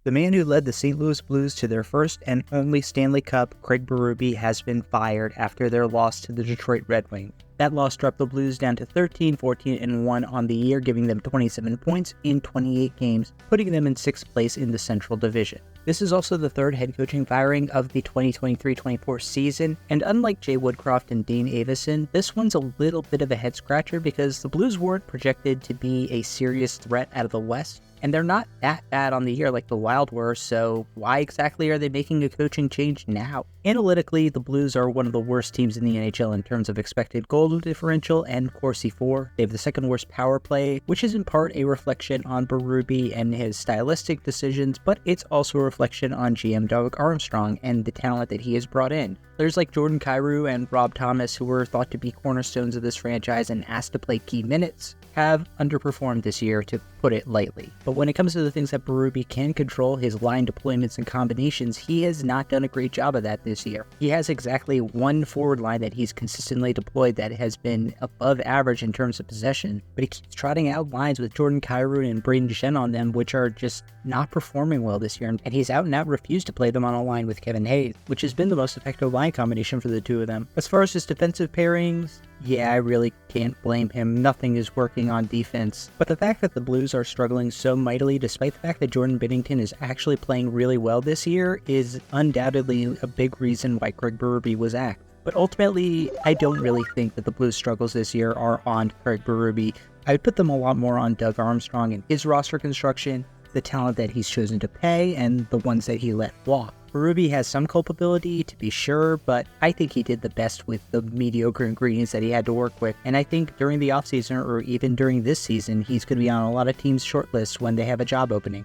The man who led the St. Louis Blues to their first and only Stanley Cup, Craig Berube, has been fired after their loss to the Detroit Red Wings. That loss dropped the Blues down to 13, 14, and 1 on the year, giving them 27 points in 28 games, putting them in 6th place in the Central Division. This is also the third head coaching firing of the 2023-24 season, and unlike Jay Woodcroft and Dean Avison, this one's a little bit of a head-scratcher because the Blues weren't projected to be a serious threat out of the West, and they're not that bad on the year like the Wild were, so why exactly are they making a coaching change now? Analytically, the Blues are one of the worst teams in the NHL in terms of expected goal differential and Corsi for. They have the second worst power play, which is in part a reflection on Berube and his stylistic decisions, but it's also a reflection on GM Doug Armstrong and the talent that he has brought in. Players like Jordan Kyrou and Rob Thomas, who were thought to be cornerstones of this franchise and asked to play key minutes, have underperformed this year, to put it lightly. But when it comes to the things that Berube can control, his line deployments and combinations, he has not done a great job of that this year. He has exactly one forward line that he's consistently deployed that has been above average in terms of possession, but he keeps trotting out lines with Jordan Kyrou and Braden Shen on them, which are just not performing well this year, and he's out and out refused to play them on a line with Kevin Hayes, which has been the most effective line combination for the two of them. As far as his defensive pairings, yeah, I really can't blame him. Nothing is working on defense. But the fact that the Blues are struggling so mightily, despite the fact that Jordan Binnington is actually playing really well this year, is undoubtedly a big reason why Craig Berube was axed. But ultimately, I don't really think that the Blues' struggles this year are on Craig Berube. I would put them a lot more on Doug Armstrong and his roster construction, the talent that he's chosen to pay, and the ones that he let walk. Berube has some culpability, to be sure, but I think he did the best with the mediocre ingredients that he had to work with. And I think during the offseason, or even during this season, he's going to be on a lot of teams' short lists when they have a job opening.